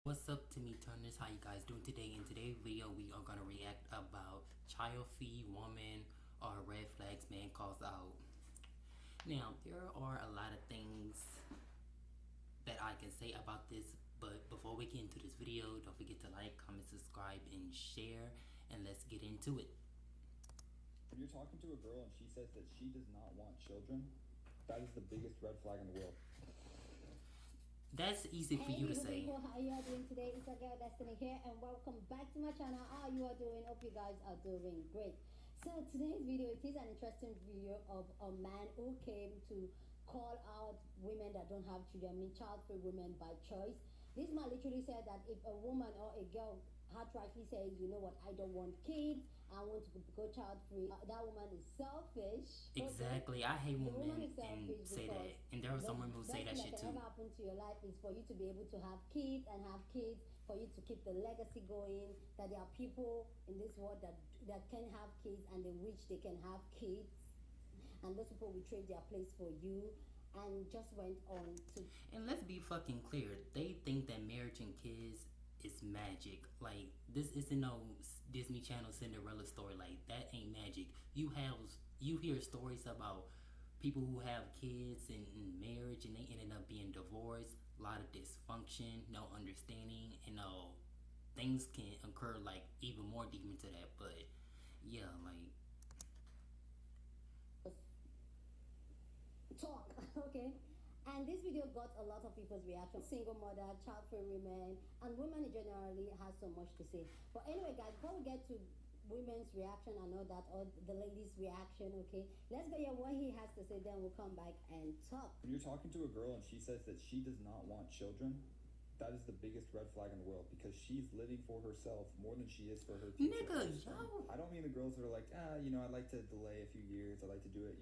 What's up, Timmy Turners? How you guys doing today? In today's video, we are gonna react about child free woman or red flags man calls out. Now, there are a lot of things that I can say about this, but before we get into this video, don't forget to like, comment, subscribe, and share, and let's get into it. When you're talking to a girl and she says that she does not want children, that is the biggest red flag in the world. That's easy for you to say. People, how you are doing today? It's your girl Destiny here, and welcome back to my channel. How you are doing? Hope you guys are doing great. So today's video, it is an interesting video of a man who came to call out women that don't have children, I mean child-free women by choice. This man literally said that if a woman or a girl outrightly says, you know what, I don't want kids, I want to go child-free, that woman is selfish. Exactly. I hate The woman women is selfish and say that, and there are some women who say that shit Best thing that can too. ever happen to your life is for you to be able to have kids and have kids, for you to keep the legacy going. That there are people in this world that can have kids and they wish they can have kids, and those people will trade their place for you. And just went on to. And let's be fucking clear. They think that marriage and kids is magic. Like, this isn't no Disney Channel Cinderella story. Like, that ain't magic. You hear stories about people who have kids in marriage and they ended up being divorced. A lot of dysfunction, no understanding, and things can occur like even more deep into that. But yeah, like, Talk. Okay, and this video got a lot of people's reaction. Single mother, child-free women, and women generally has so much to say. But anyway, guys, before we get to women's reaction and all that, or the ladies' reaction, okay, let's go hear what he has to say, then we'll come back and talk. When you're talking to a girl and she says that she does not want children, that is the biggest red flag in the world, because she's living for herself more than she is for her future. nigga, yo. I don't mean the girls that are like, I'd like to delay a few years. I'd like to do it,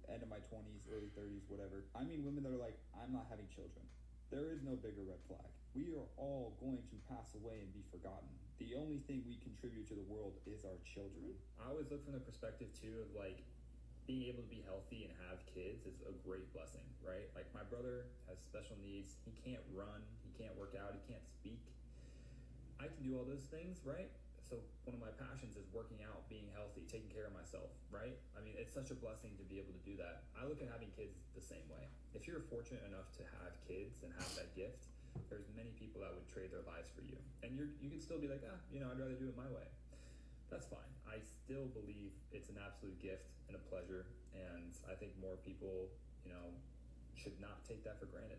end of my 20s, early 30s, whatever. I mean women that are like, I'm not having children. There is no bigger red flag. We are all going to pass away and be forgotten. The only thing we contribute to the world is our children. I always look from the perspective too of like being able to be healthy and have kids is a great blessing, right? Like my brother has special needs. He can't run, he can't work out, he can't speak. I can do all those things, right? So one of my passions is working out, being healthy, taking care of myself, right? I mean, it's such a blessing to be able to do that. I look at having kids the same way. If you're fortunate enough to have kids and have that gift, there's many people that would trade their lives for you. And you can still be like, I'd rather do it my way. That's fine. I still believe it's an absolute gift and a pleasure, and I think more people, should not take that for granted.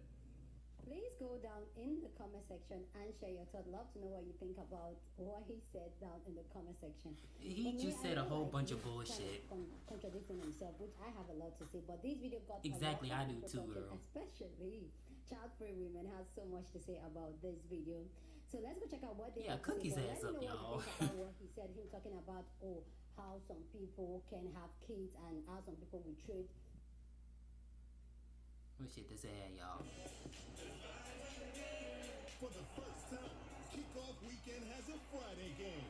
Please go down in the comment section and share your thoughts. Love to know what you think about what he said down in the comment section. He just said a whole bunch of bullshit. Contradicting himself, which I have a lot to say. But this video got Exactly, a lot I of do people too, talking, girl. especially child-free women has so much to say about this video. So let's go check out what they have to cook say. his But ass let up, me know y'all. what you think about what he said. Him talking about how some people can have kids and how some people will trade. What shit to say, y'all? For the first time, kickoff weekend has a Friday game.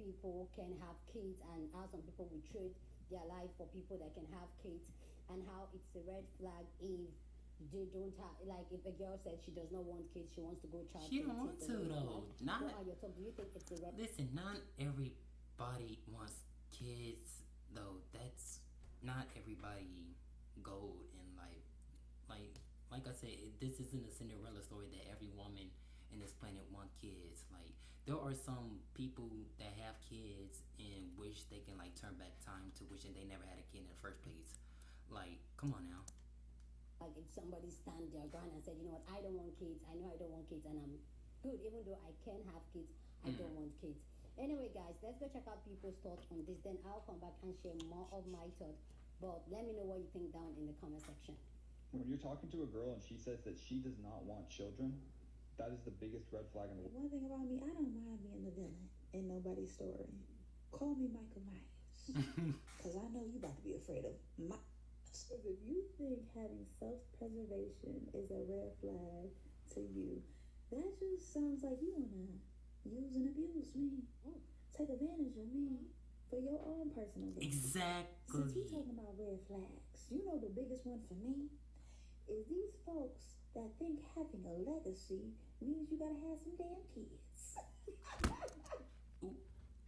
People can have kids and how some people will trade their life for people that can have kids, and how it's a red flag if they don't have, like if a girl said she does not want kids, she wants to go child. She don't want to though. Not. What are your thoughts? Do you think it's a red? Listen, not everybody wants kids though. That's not everybody gold in life. Like I said, this isn't a Cinderella story that every woman in this planet want kids. Like, there are some people that have kids and wish they can like turn back time to wishing they never had a kid in the first place. Like, come on now. Like if somebody stand their ground and said, you know what, I don't want kids. I know I don't want kids, and I'm good. Even though I can have kids, I don't want kids. Anyway, guys, let's go check out people's thoughts on this. Then I'll come back and share more of my thoughts. But let me know what you think down in the comment section. When you're talking to a girl and she says that she does not want children, that is the biggest red flag in the world. One thing about me, I don't mind being the villain in nobody's story. Call me Michael Myers. Because I know you about to be afraid of my... If you think having self-preservation is a red flag to you, that just sounds like you want to use and abuse me. Take advantage of me for your own personal gain. Since we Exactly. talking about red flags, you know the biggest one for me? is these folks that think having a legacy means you gotta have some damn kids. Ooh,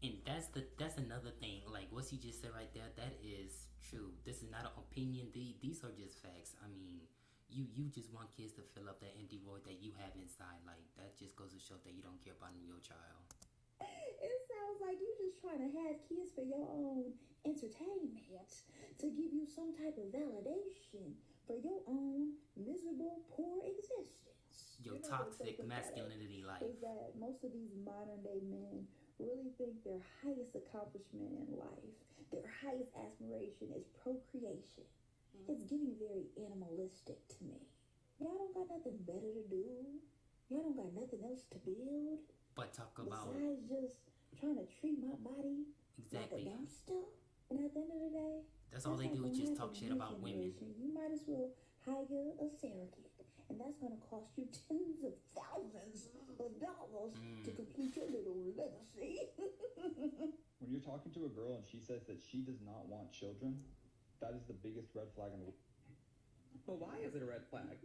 and that's another thing. Like what she just said right there, that is true. This is not an opinion. These are just facts. I mean, you just want kids to fill up that empty void that you have inside. Like that just goes to show that you don't care about your child. It sounds like you just trying to have kids for your own entertainment. Yep. To give you some type of validation for your own miserable, poor existence. Your You know, toxic what's so masculinity pathetic life. is that most of these modern day men really think their highest accomplishment in life, their highest aspiration is procreation. It's getting very animalistic to me. Y'all don't got nothing better to do. Y'all don't got nothing else to build. But talk about Besides just trying to treat my body exactly. like a dumpster. And at the end of the day, That's all they do is just talk shit about women. You might as well hire a surrogate. And that's going to cost you tens of thousands of dollars to complete your little legacy. When you're talking to a girl and she says that she does not want children, that is the biggest red flag in the world. But why is it a red flag?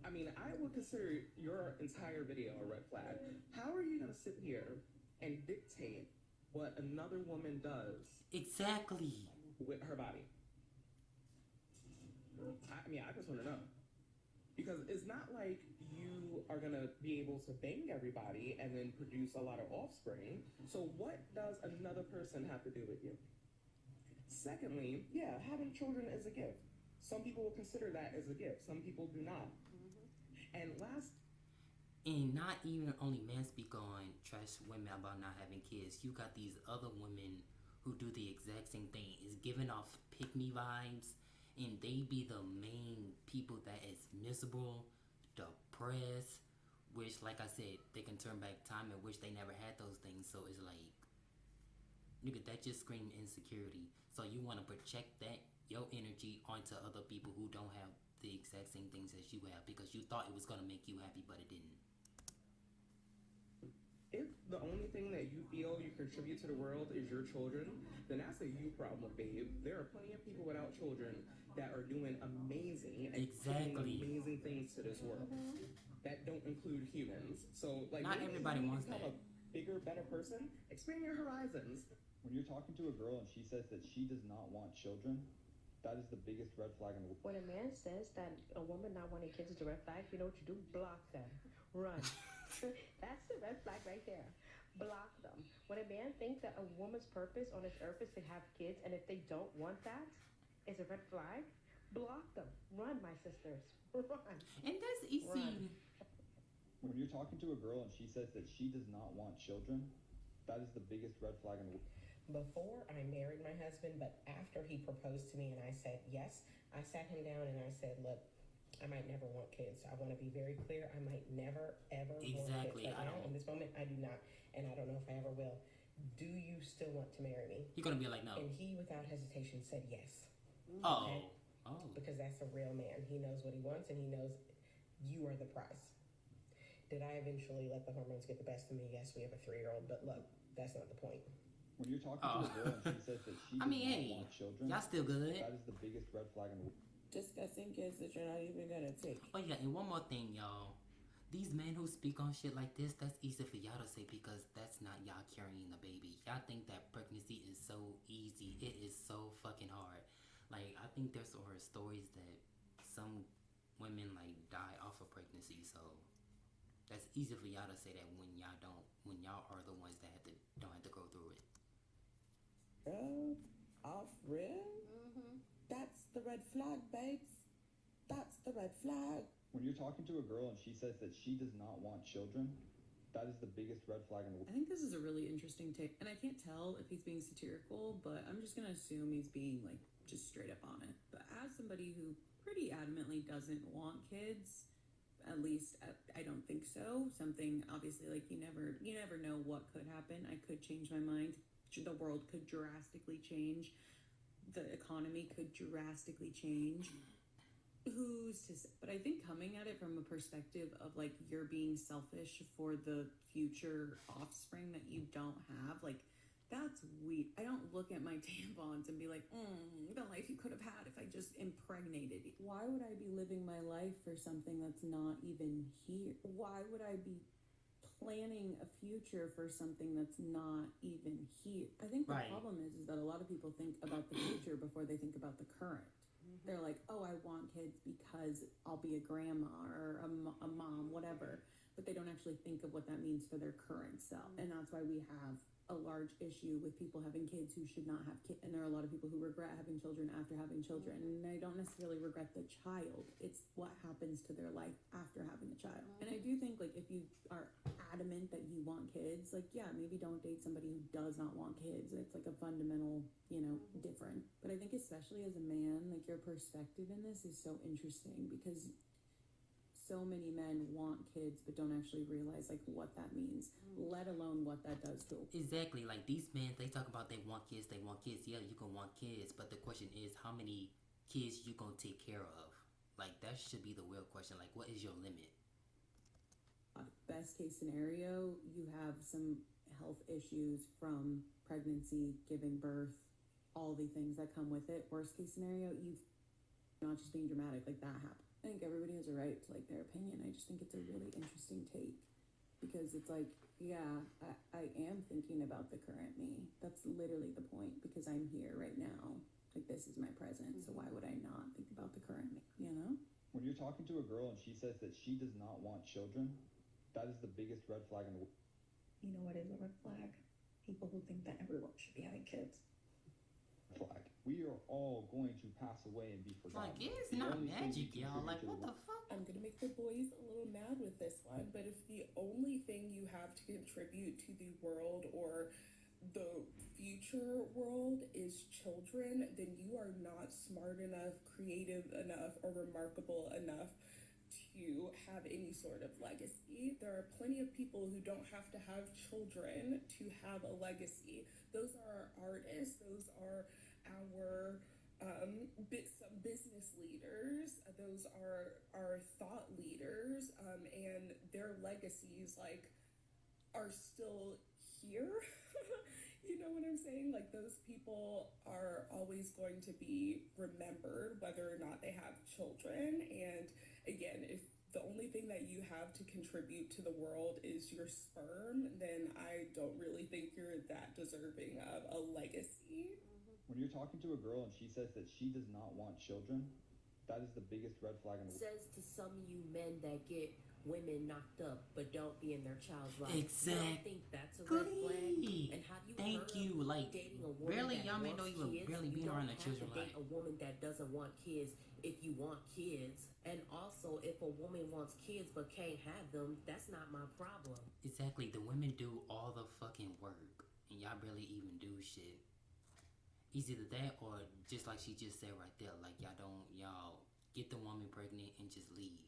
I mean, I would consider your entire video a red flag. How are you going to sit here and dictate what another woman does Exactly. with her body? I mean, I just want to know. Because it's not like you are going to be able to bang everybody and then produce a lot of offspring. So what does another person have to do with you? Secondly, yeah, having children is a gift. Some people will consider that as a gift. Some people do not. And last, And not even only men speak on trash women about not having kids. You got these other women who do the exact same thing. It's giving off pick me vibes, and they be the main people that is miserable, depressed. Which, like I said, they can turn back time and wish they never had those things. So it's like, nigga, that just scream insecurity. So you want to project that your energy onto other people who don't have the exact same things as you have because you thought it was gonna make you happy, but it didn't. if the only thing that you feel you contribute to the world is your children, then that's a you problem, babe. There are plenty of people without children that are doing amazing and Exactly. creating amazing things to this world that don't include humans. So, like, Not maybe everybody you wants become that. a bigger, better person. Expand your horizons. When you're talking to a girl and she says that she does not want children, that is the biggest red flag in the world. When a man says that a woman not wanting kids is a red flag, you know what you do? Block them. Run. That's the red flag right there. Block them. When a man thinks that a woman's purpose on this earth is to have kids, and if they don't want that, it's a red flag, block them. Run, my sisters. Run. And that's easy. Run. When you're talking to a girl and she says that she does not want children, that is the biggest red flag in the world. Before I married my husband, but after he proposed to me and I said yes, I sat him down and I said, look, I might never want kids. I want to be very clear. I might never, ever Exactly, want kids. I Right now, don't. in this moment, I do not. And I don't know if I ever will. Do you still want to marry me? You're gonna be like, no. And he, without hesitation, said yes. Oh. Oh. Because that's a real man. He knows what he wants and he knows you are the prize. Did I eventually let the hormones get the best of me? Yes, we have a 3-year-old, but look, that's not the point. When you're talking to a girl and she says that she I does mean, not hey, want children, y'all still good. that is the biggest red flag in the world. Discussing kids that you're not even gonna take. Oh yeah, and one more thing, y'all. These men who speak on shit like this, that's easy for y'all to say because that's not y'all carrying a baby. Y'all think that pregnancy is so easy. It is so fucking hard. Like, I think there's stories that some women, like, die off of pregnancy, so that's easy for y'all to say that when y'all are the ones that don't have to go through it. Off rib? That's the red flag, babes. That's the red flag. When you're talking to a girl and she says that she does not want children, that is the biggest red flag in the world. I think this is a really interesting take, and I can't tell if he's being satirical, but I'm just gonna assume he's being like just straight up on it. But as somebody who pretty adamantly doesn't want kids, at least I don't think so. Something obviously, like you never know what could happen. I could change my mind. The world could drastically change. The economy could drastically change. Who's to say? But I think coming at it from a perspective of like you're being selfish for the future offspring that you don't have, like That's weird. I don't look at my tampons and be like, the life you could have had if I just impregnated you. Why would I be living my life for something that's not even here? Why would I be planning a future for something that's not even here? I think the problem is that a lot of people think about the future before they think about the current. They're like, oh, I want kids because I'll be a grandma or a mom, whatever. But they don't actually think of what that means for their current self. And that's why we have a large issue with people having kids who should not have kids. And there are a lot of people who regret having children after having children. And I don't necessarily regret the child. It's what happens to their life after having a child. And I do think, like, if you are adamant that you want kids, like, yeah, maybe don't date somebody who does not want kids. It's like a fundamental, different. But I think especially as a man, like, your perspective in this is so interesting because so many men want kids but don't actually realize like what that means, let alone what that does to Exactly. Like these men, they talk about they want kids. Yeah, you can want kids, but the question is how many kids you gonna take care of? Like that should be the real question. Like what is your limit? Best case scenario, you have some health issues from pregnancy, giving birth, all the things that come with it. Worst case scenario, you've not just being dramatic, like that happened. I think everybody has a right to like their opinion. I just think it's a really interesting take because it's like, yeah, I am thinking about the current me. That's literally the point because I'm here right now. Like this is my present. So why would I not think about the current me, When you're talking to a girl and she says that she does not want children, that is the biggest red flag in the world. You know what is a red flag? People who think that everyone should be having kids. Flag. We are all going to pass away and be forgotten. Like it's not magic, y'all. Like what the fuck? I'm gonna make the boys a little mad with this one, but if the only thing you have to contribute to the world or the future world is children, then you are not smart enough, creative enough, or remarkable enough to have any sort of legacy. There are plenty of people who don't have to have children to have a legacy. Those are artists, those are our some business leaders, those are our thought leaders, and their legacies like are still here. You know what I'm saying? Like those people are always going to be remembered whether or not they have children. And again, if the only thing that you have to contribute to the world is your sperm, then I don't really think you're that deserving of a legacy. When you're talking to a girl and she says that she does not want children, that is the biggest red flag in the world. Says to some of you men that get women knocked up but don't be in their child's life. Exactly. You don't think that's a red flag? And have you Thank you. Like dating a woman barely that y'all may know wants you were kids? barely You being don't around the have children. to date Like a woman that doesn't want kids if you want kids. And also, if a woman wants kids but can't have them, that's not my problem. exactly, the women do all the fucking work, and y'all barely even do shit. It's either that or just like she just said right there, like y'all get the woman pregnant and just leave.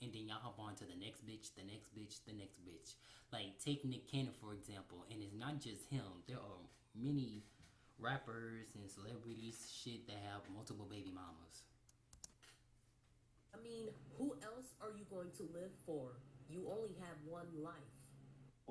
And then y'all hop on to the next bitch, the next bitch, the next bitch. Like take Nick Cannon for example, and it's not just him. There are many rappers and celebrities shit that have multiple baby mamas. I mean, who else are you going to live for? You only have one life.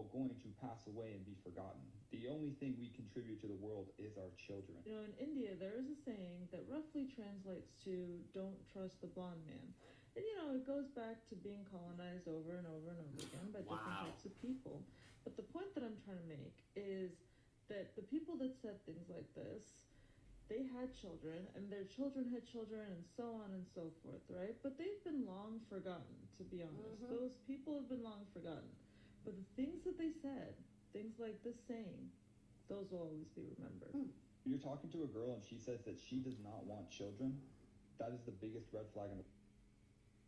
Are going to pass away and be forgotten. The only thing we contribute to the world is our children. You know, in India, there is a saying that roughly translates to "Don't trust the blonde man." And you know, it goes back to being colonized over and over and over again by different types of people. But the point that I'm trying to make is that the people that said things like this, they had children, and their children had children, and so on and so forth, right? But they've been long forgotten, to be honest. Those people have been long forgotten. But the things that they said, things like this saying, those will always be remembered. When you're talking to a girl and she says that she does not want children, that is the biggest red flag in the world.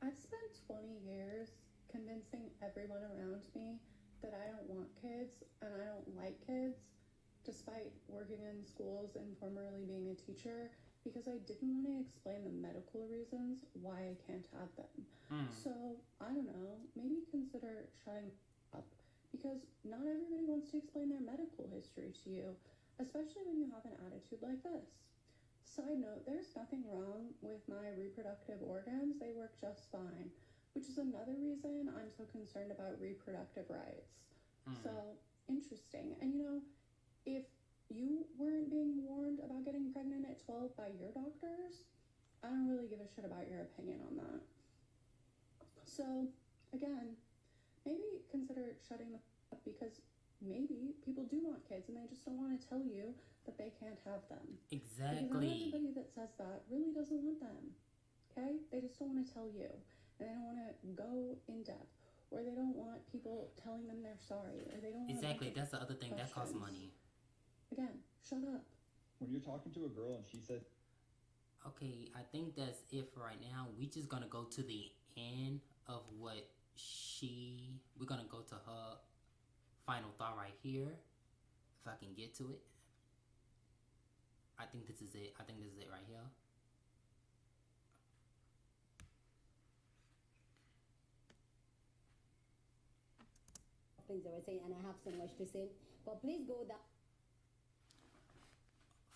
I've spent 20 years convincing everyone around me that I don't want kids and I don't like kids, despite working in schools and formerly being a teacher, because I didn't want to explain the medical reasons why I can't have them. So, I don't know, maybe consider shutting up, because not everybody wants to explain their medical history to you, especially when you have an attitude like this. Side note, there's nothing wrong with my reproductive organs. They work just fine, which is another reason I'm so concerned about reproductive rights. So, interesting. And you know, if you weren't being warned about getting pregnant at 12 by your doctors, I don't really give a shit about your opinion on that. So, again, maybe consider shutting the f up, because maybe people do want kids and they just don't want to tell you that they can't have them. Because not Exactly. everybody that says that really doesn't want them. Okay? They just don't want to tell you. And they don't want to go in depth. Or they don't want people telling them they're sorry. Or they don't want Exactly. to That's the other thing. That costs money. Again, shut up. When you're talking to a girl and she says, Okay, I think that's it for right now. We just gonna go to the end of what we're gonna go to her final thought right here. If I can get to it. I think this is it. I think this is it right here. Things that we're saying, and I have so much to say. But please go down.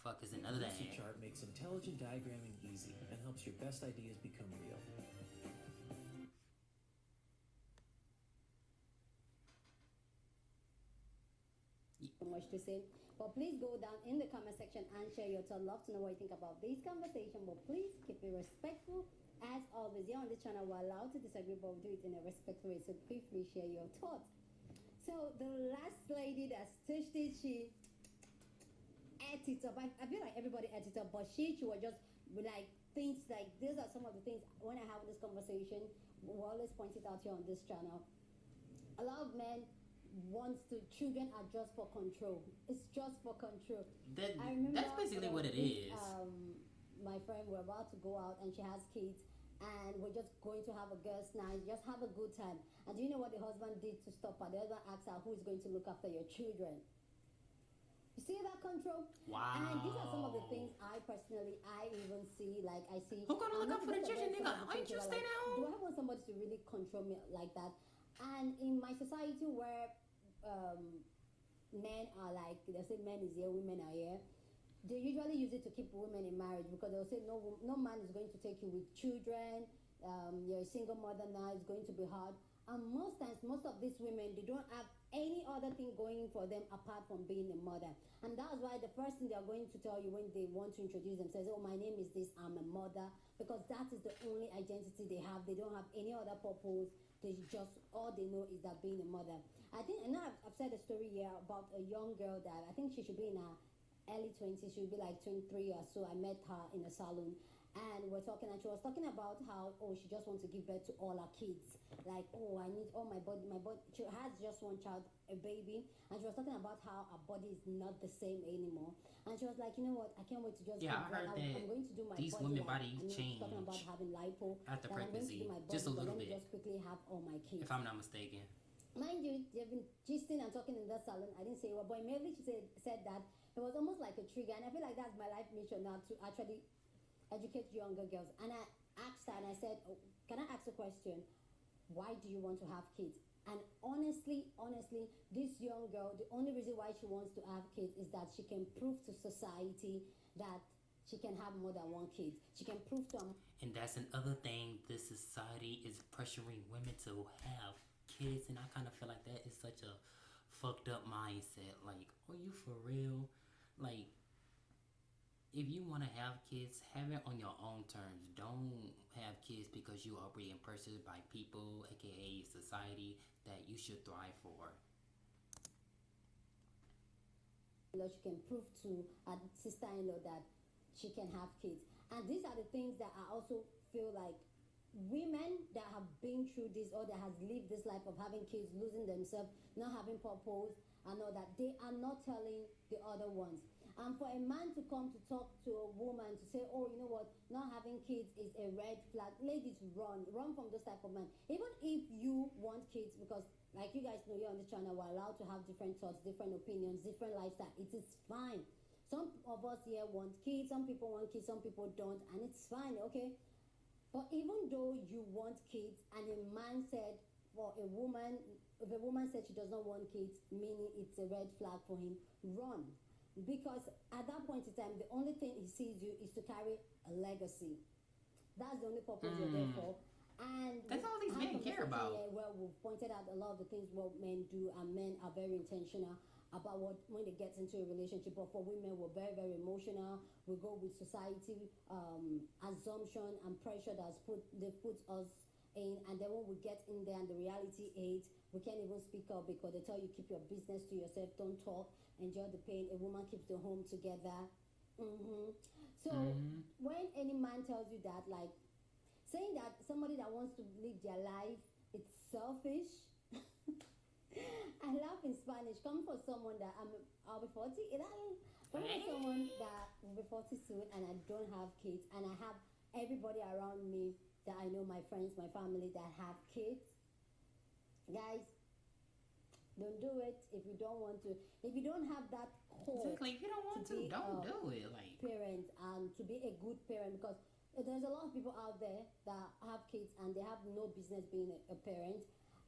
Fuck is another The that. Lucy chart makes intelligent diagramming easy and helps your best ideas become real. So much to say. But please go down in the comment section and share your thoughts. Love to know what you think about this conversation. But please keep it respectful. As always, here on this channel, we're allowed to disagree, but we do it in a respectful way. So please share your thoughts. So the last lady that stitched it, she ate it up. I feel like everybody ate it up, but she was just like things like these are some of the things when I have this conversation, we always point it out here on this channel. A lot of men wants to children are just for control. It's just for control. I remember That's basically what it is. My friend, we're about to go out and she has kids, and we're just going to have a girls' night, just have a good time. And do you know what the husband did to stop her? The husband asked her, who is going to look after your children? You see that control? Wow. And these are some of the things I even see. Like I see. Who gonna look out for the children, nigga? Ain't you staying at home? Do I want somebody to really control me like that? And in my society where men are like, they say men is here, women are here. They usually use it to keep women in marriage, because they'll say no man is going to take you with children. You're a single mother now, it's going to be hard. And most times, most of these women, they don't have any other thing going for them apart from being a mother. And that's why the first thing they're going to tell you when they want to introduce themselves, oh, my name is this, I'm a mother, because that is the only identity they have. They don't have any other purpose. They just, all they know is that being a mother. I think, and now I've said a story here about a young girl that I think she should be in her early 20s, she would be like 23 or so. I met her in a salon. And we're talking, and she was talking about how, oh, she just wants to give birth to all her kids. Like, oh, I need all my body. She has just one child, a baby. And she was talking about how her body is not the same anymore. And she was like, you know what, I can't wait to just I heard that I'm going to do my these body. women bodies change talking about having lipo. after I'm going to pregnancy, do my body, just a little let me bit. just quickly have all my kids. If I'm not mistaken. Mind you, they've been gisting and talking in that salon. I didn't say what, but immediately she said that it was almost like a trigger. And I feel like that's my life mission now, to actually educate younger girls. And I asked her and I said, oh, can I ask a question? Why do you want to have kids? And honestly, this young girl, the only reason why she wants to have kids is that she can prove to society that she can have more than one kid. She can prove to them. And that's another thing, this society is pressuring women to have kids, and I kind of feel like that is such a fucked up mindset. Like, are you for real? Like, if you want to have kids, have it on your own terms. Don't have kids because you are being pressured by people, aka society, that you should thrive for. She can prove to her sister-in-law that she can have kids. And these are the things that I also feel like women that have been through this, or that has lived this life of having kids, losing themselves, not having purpose, and all that, they are not telling the other ones. And for a man to come to talk to a woman to say, oh, you know what, not having kids is a red flag. Ladies, run from those type of men. Even if you want kids, because like you guys know, here on the channel, we're allowed to have different thoughts, different opinions, different lifestyle. It is fine. Some of us here want kids, some people want kids, some people don't, and it's fine, okay? But even though you want kids, and a man said, for a woman, if a woman said she does not want kids, meaning it's a red flag for him, run. Because at that point in time, the only thing he sees you is to carry a legacy. That's the only purpose you're there for. And That's all these we men had a care conversation about. here where we've pointed out a lot of the things what men do, and men are very intentional about what when they get into a relationship. But for women, we're very, very emotional. We go with society assumption and pressure they put us in, and then when we get in there and the reality hits, we can't even speak up because they tell you keep your business to yourself, don't talk, enjoy the pain. A woman keeps the home together. So when any man tells you that, like saying that somebody that wants to live their life, it's selfish. I laugh in Spanish. Come for someone that I'll be 40. Come for someone that will be 40 soon, and I don't have kids, and I have everybody around me that I know, my friends, my family that have kids. Guys, don't do it if you don't want to. If you don't have that core, Exactly. If you don't want to, don't do it. Like, parent and to be a good parent, because there's a lot of people out there that have kids and they have no business being a parent.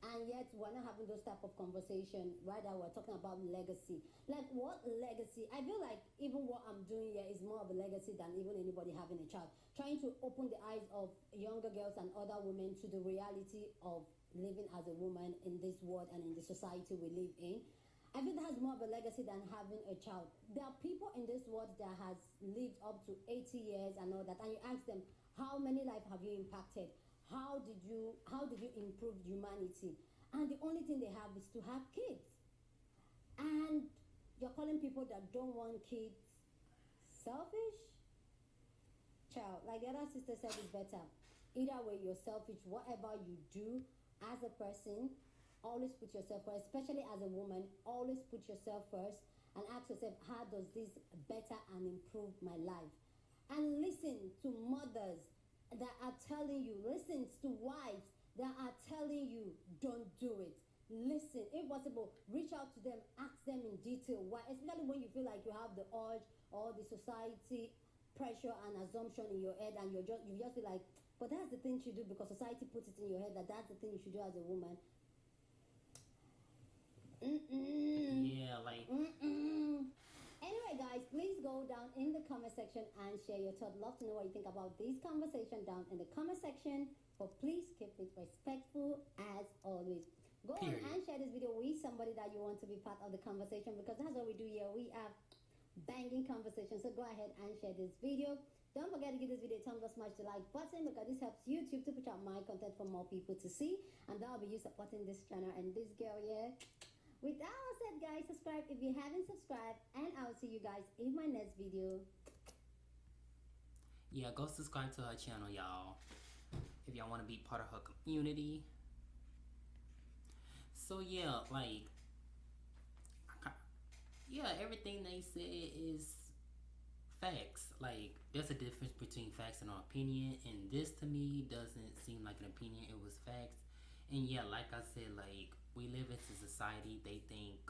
And yet we're not having those type of conversation. Rather, we're talking about legacy. Like, what legacy? I feel like even what I'm doing here is more of a legacy than even anybody having a child. Trying to open the eyes of younger girls and other women to the reality of living as a woman in this world and in the society we live in. I think that has more of a legacy than having a child. There are people in this world that has lived up to 80 years and all that, and you ask them, how many lives have you impacted? How did you improve humanity? And the only thing they have is to have kids. And you're calling people that don't want kids selfish? Child, like the other sister said, it better. Either way, you're selfish. Whatever you do as a person, always put yourself first, especially as a woman. Always put yourself first and ask yourself, how does this better and improve my life? And listen to mothers that are telling you, listen to wives that are telling you, don't do it. Listen, if possible, reach out to them, ask them in detail why, especially when you feel like you have the urge or the society pressure and assumption in your head, and you just feel like, but that's the thing you do because society puts it in your head that that's the thing you should do as a woman. yeah, like. Anyway, guys, please go down in the comment section and share your thoughts. Love to know what you think about this conversation down in the comment section. But please keep it respectful as always. Go on and share this video with somebody that you want to be part of the conversation, because that's what we do here. We have banging conversations. So go ahead and share this video. Don't forget to give this video a thumbs up, smash the like button, because this helps YouTube to push out my content for more people to see. And that will be you supporting this channel and this girl here. With that all said, guys, subscribe if you haven't subscribed, and I'll see you guys in my next video. Yeah, go subscribe to her channel, y'all, if y'all want to be part of her community. So yeah, like, yeah, everything they said is facts. Like, there's a difference between facts and an opinion, and this to me doesn't seem like an opinion, it was facts. And yeah, like I said, like, we live in a society, they think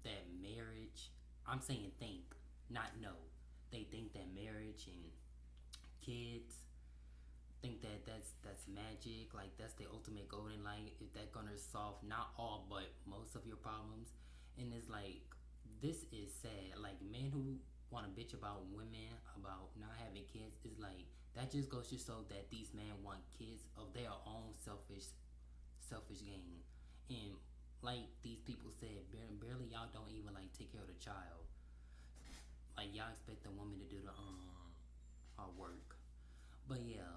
that marriage, I'm saying think, not know. They think that marriage and kids, think that that's magic, like that's the ultimate goal in life, if that's gonna solve not all but most of your problems. And it's like, this is sad. Like, men who want to bitch about women about not having kids is like, that just goes to show that these men want kids of their own selfish gain. And like these people said, barely y'all don't even like take care of the child. Like, y'all expect the woman to do the hard work. But yeah,